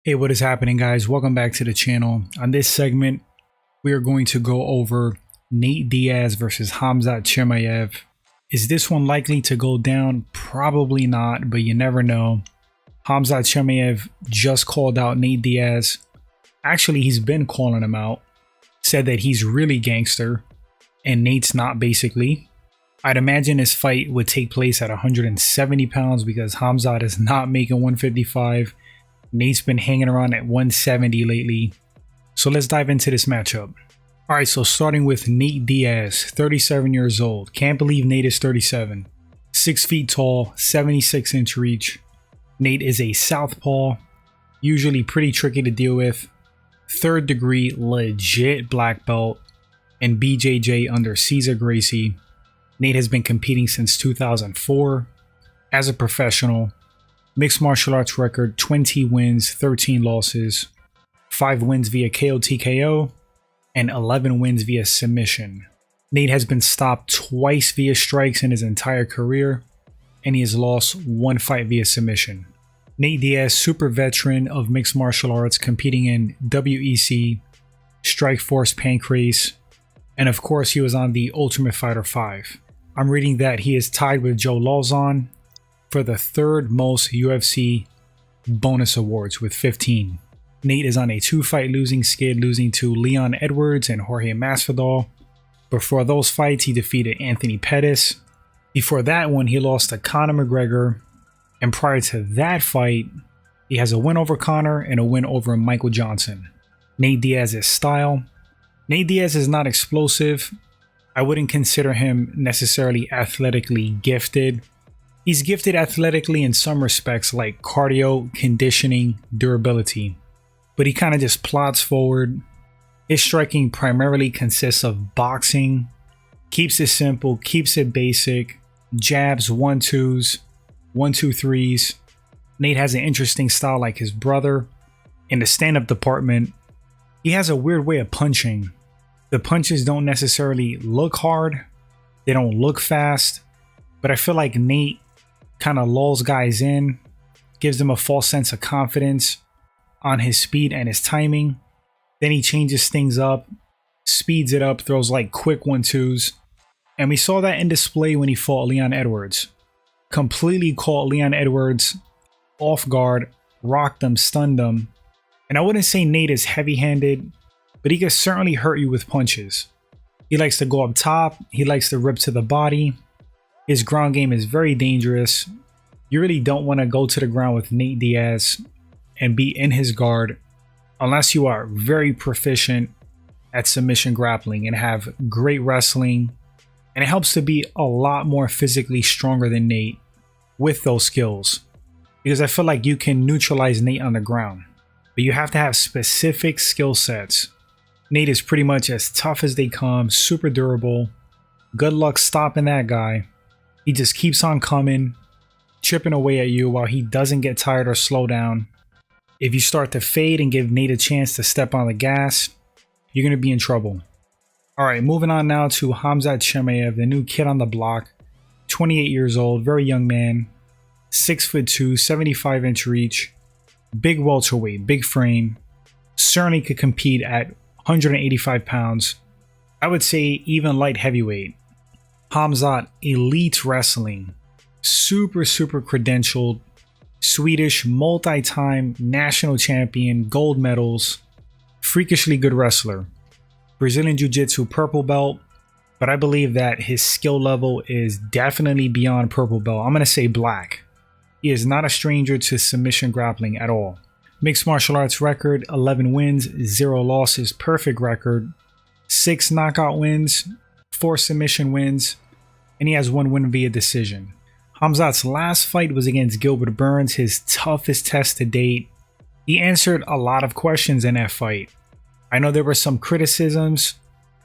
Hey, what is happening, guys? Welcome back to the channel. On this segment, we are going to go over Nate Diaz versus Khamzat Chimaev. Is this one likely to go down? Probably not, but you never know. Khamzat Chimaev just called out Nate Diaz. Actually, he's been calling him out. Said that he's really gangster, and Nate's not, basically. I'd imagine this fight would take place at 170 pounds because Khamzat is not making 155. Nate's been hanging around at 170 lately. So let's dive into this matchup. Alright, so starting with Nate Diaz, 37 years old. Can't believe Nate is 37. 6 feet tall, 76-inch reach. Nate is a southpaw, usually pretty tricky to deal with. 3rd degree legit black belt, and BJJ under Cesar Gracie. Nate has been competing since 2004 as a professional. Mixed martial arts record, 20 wins, 13 losses, 5 wins via KO TKO, and 11 wins via submission. Nate has been stopped twice via strikes in his entire career, and he has lost 1 fight via submission. Nate Diaz, super veteran of mixed martial arts, competing in WEC, Strikeforce Pancrase, and of course he was on the Ultimate Fighter 5. I'm reading that he is tied with Joe Lauzon for the 3rd most UFC bonus awards with 15. Nate is on a 2-fight losing skid, losing to Leon Edwards and Jorge Masvidal. Before those fights, he defeated Anthony Pettis. Before that one, he lost to Conor McGregor. And prior to that fight, he has a win over Conor and a win over Michael Johnson. Nate Diaz's style. Nate Diaz is not explosive. I wouldn't consider him necessarily athletically gifted. He's gifted athletically in some respects, like cardio, conditioning, durability. But he kind of just plods forward. His striking primarily consists of boxing. Keeps it simple, keeps it basic. Jabs, 1-2s, 1-2-3s. Nate has an interesting style like his brother. In the stand-up department, he has a weird way of punching. The punches don't necessarily look hard. They don't look fast. But I feel like Nate kind of lulls guys in, gives them a false sense of confidence on his speed and his timing. Then he changes things up, speeds it up, throws like quick 1-2s. And we saw that in display when he fought Leon Edwards. Completely caught Leon Edwards off guard, rocked him, stunned him. And I wouldn't say Nate is heavy-handed, but he can certainly hurt you with punches. He likes to go up top, he likes to rip to the body. His ground game is very dangerous. You really don't want to go to the ground with Nate Diaz and be in his guard unless you are very proficient at submission grappling and have great wrestling. And it helps to be a lot more physically stronger than Nate with those skills, because I feel like you can neutralize Nate on the ground, but you have to have specific skill sets. Nate is pretty much as tough as they come, super durable. Good luck stopping that guy. He just keeps on coming, chipping away at you while he doesn't get tired or slow down. If you start to fade and give Nate a chance to step on the gas, you're going to be in trouble. Alright, moving on now to Khamzat Chimaev, the new kid on the block. 28 years old, very young man. 6'2", 75-inch reach. Big welterweight, big frame. Certainly could compete at 185 pounds. I would say even light heavyweight. Khamzat, elite wrestling, super credentialed, Swedish multi-time national champion, gold medals, freakishly good wrestler, Brazilian Jiu-Jitsu purple belt, but I believe that his skill level is definitely beyond purple belt. I'm going to say black. He is not a stranger to submission grappling at all. Mixed martial arts record, 11 wins, 0 losses, perfect record, 6 knockout wins, 4 submission wins, and he has 1 win via decision. Khamzat's last fight was against Gilbert Burns, his toughest test to date. He answered a lot of questions in that fight. I know there were some criticisms.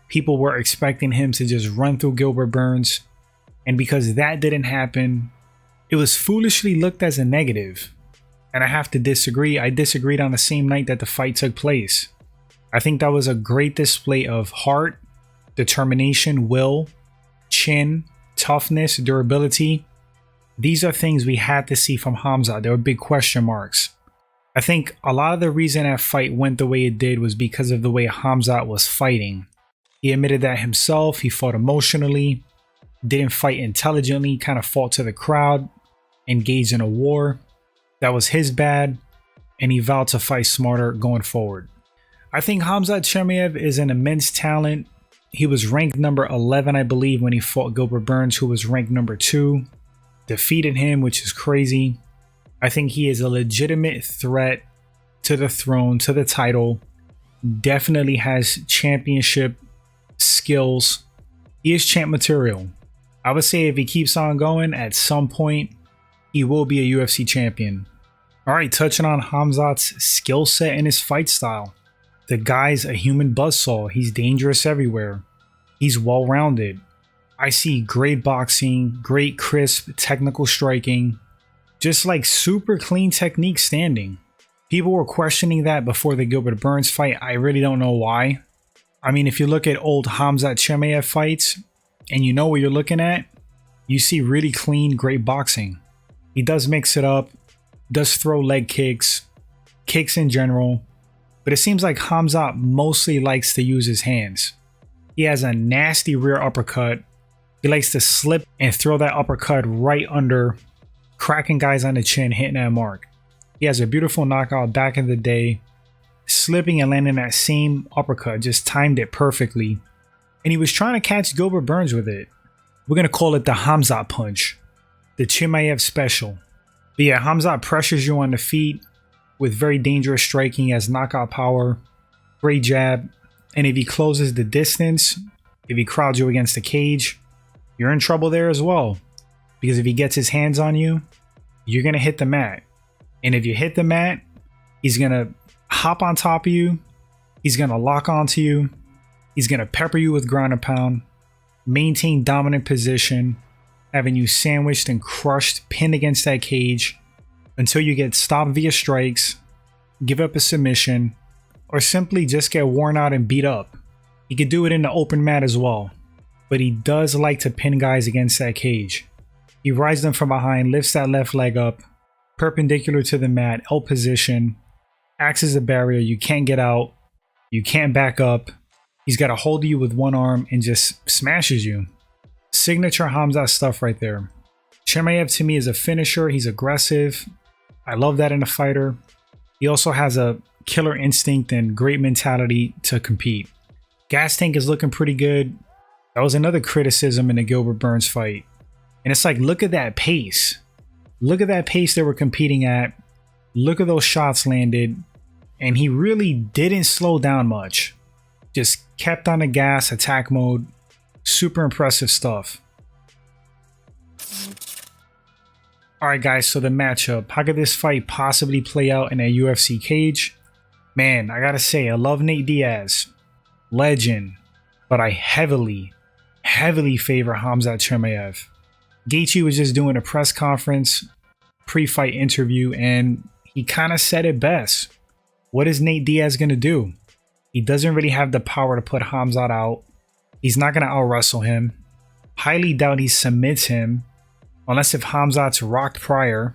People were expecting him to just run through Gilbert Burns, and because that didn't happen, it was foolishly looked as a negative. And I have to disagree. I disagreed on the same night that the fight took place. I think that was a great display of heart, determination, will, chin, toughness, durability. These are things we had to see from Khamzat. There were big question marks. I think a lot of the reason that fight went the way it did was because of the way Khamzat was fighting. He admitted that himself. He fought emotionally, didn't fight intelligently, kind of fought to the crowd, engaged in a war. That was his bad, and he vowed to fight smarter going forward. I think Khamzat Chimaev is an immense talent. He was ranked number 11, I believe, when he fought Gilbert Burns, who was ranked number 2. Defeated him, which is crazy. I think he is a legitimate threat to the throne, to the title. Definitely has championship skills. He is champ material. I would say if he keeps on going, at some point, he will be a UFC champion. All right, touching on Khamzat's skill set and his fight style. The guy's a human buzzsaw. He's dangerous everywhere. He's well-rounded. I see great boxing, great crisp technical striking, just like super clean technique standing. People were questioning that before the Gilbert Burns fight. I really don't know why. I mean, if you look at old Khamzat Chimaev fights and you know what you're looking at, you see really clean, great boxing. He does mix it up, does throw leg kicks, kicks in general, but it seems like Khamzat mostly likes to use his hands. He has a nasty rear uppercut. He likes to slip and throw that uppercut right under, cracking guys on the chin, hitting that mark. He has a beautiful knockout back in the day, slipping and landing that same uppercut, just timed it perfectly. And he was trying to catch Gilbert Burns with it. We're going to call it the Khamzat punch, the Chimaev special. But yeah, Khamzat pressures you on the feet with very dangerous striking. He has knockout power, great jab. And if he closes the distance, if he crowds you against the cage, you're in trouble there as well. Because if he gets his hands on you, you're going to hit the mat. And if you hit the mat, he's going to hop on top of you. He's going to lock onto you. He's going to pepper you with ground and pound, maintain dominant position, having you sandwiched and crushed, pinned against that cage until you get stopped via strikes, give up a submission, or simply just get worn out and beat up. He could do it in the open mat as well, but he does like to pin guys against that cage. He rides them from behind, lifts that left leg up, perpendicular to the mat, L position, acts as a barrier. You can't get out. You can't back up. He's got a hold of you with one arm and just smashes you. Signature Khamzat stuff right there. Chimaev to me is a finisher. He's aggressive. I love that in a fighter. He also has a killer instinct and great mentality to compete. Gas tank is looking pretty good. That was another criticism in the Gilbert Burns fight. And it's like, look at that pace. Look at that pace they were competing at. Look at those shots landed. And he really didn't slow down much. Just kept on the gas, attack mode. Super impressive stuff. Alright guys, so the matchup. How could this fight possibly play out in a UFC cage? Man, I gotta say, I love Nate Diaz. Legend. But I heavily favor Khamzat Chimaev. Gaethje was just doing a press conference, pre-fight interview, and he kind of said it best. What is Nate Diaz going to do? He doesn't really have the power to put Khamzat out. He's not going to out-wrestle him. Highly doubt he submits him, unless if Khamzat's rocked prior.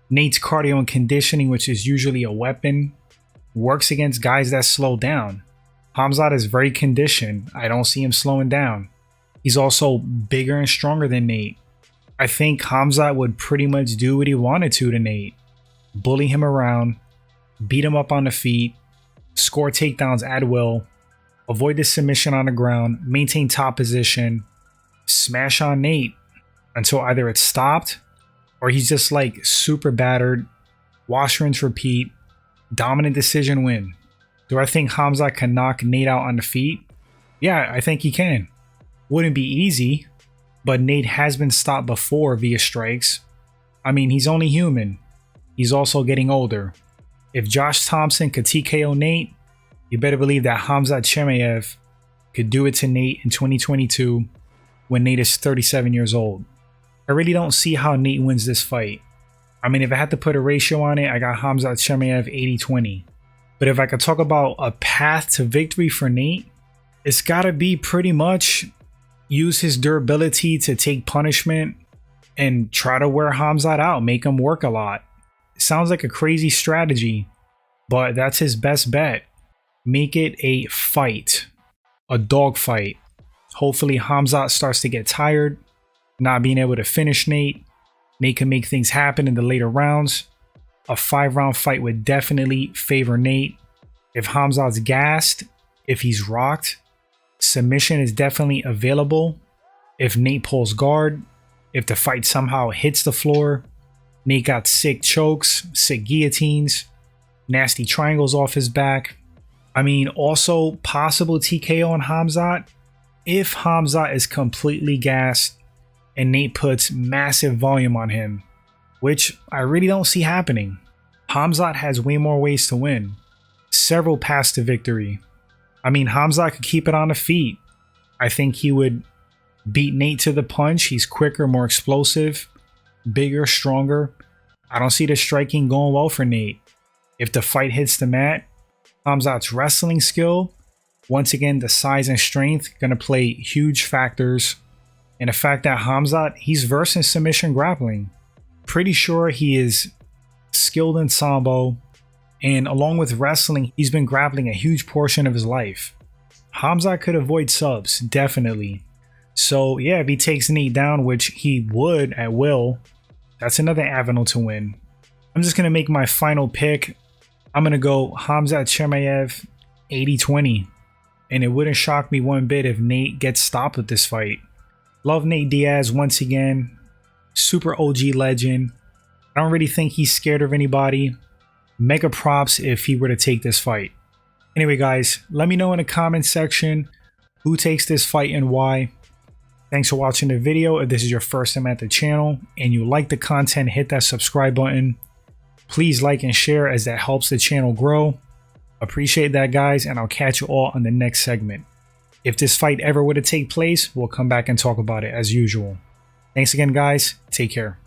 Nate's cardio and conditioning, which is usually a weapon, works against guys that slow down. Khamzat is very conditioned. I don't see him slowing down. He's also bigger and stronger than Nate. I think Khamzat would pretty much do what he wanted to Nate. Bully him around, beat him up on the feet, score takedowns at will, avoid the submission on the ground, maintain top position, smash on Nate until either it's stopped or he's just like super battered, wash, rinse, repeat, dominant decision win. Do I think Khamzat can knock Nate out on the feet? Yeah, I think he can. Wouldn't be easy, but Nate has been stopped before via strikes. I mean, he's only human. He's also getting older. If Josh Thompson could TKO Nate, you better believe that Khamzat Chimaev could do it to Nate in 2022 when Nate is 37 years old. I really don't see how Nate wins this fight. I mean, if I had to put a ratio on it, I got Khamzat Chimaev 80-20. But if I could talk about a path to victory for Nate, it's gotta be pretty much use his durability to take punishment and try to wear Khamzat out, make him work a lot. It sounds like a crazy strategy, but that's his best bet. Make it a fight, a dog fight. Hopefully Khamzat starts to get tired, not being able to finish Nate. Nate can make things happen in the later rounds. A 5-round fight would definitely favor Nate. If Khamzat's gassed, if he's rocked, submission is definitely available. If Nate pulls guard, if the fight somehow hits the floor, Nate got sick chokes, sick guillotines, nasty triangles off his back. I mean, also possible TKO on Khamzat if Khamzat is completely gassed and Nate puts massive volume on him, which I really don't see happening. Khamzat has way more ways to win. Several paths to victory. I mean, Khamzat could keep it on the feet. I think he would beat Nate to the punch. He's quicker, more explosive, bigger, stronger. I don't see the striking going well for Nate. If the fight hits the mat, Khamzat's wrestling skill, once again, the size and strength, gonna play huge factors. And the fact that Khamzat, he's versed in submission grappling. Pretty sure he is skilled in sambo, and along with wrestling, he's been grappling a huge portion of his life. Khamzat could avoid subs, definitely. So yeah, if he takes Nate down, which he would at will, that's another avenue to win. I'm just gonna make my final pick. I'm gonna go Khamzat Chimaev 80-20. And it wouldn't shock me one bit if Nate gets stopped with this fight. Love Nate Diaz once again. Super OG legend. I don't really think he's scared of anybody. Mega props if he were to take this fight. Anyway guys, let me know in the comment section who takes this fight and why. Thanks for watching the video. If this is your first time at the channel and you like the content, hit that subscribe button. Please like and share as that helps the channel grow. Appreciate that guys, and I'll catch you all on the next segment. If this fight ever were to take place, we'll come back and talk about it as usual. Thanks again guys, take care.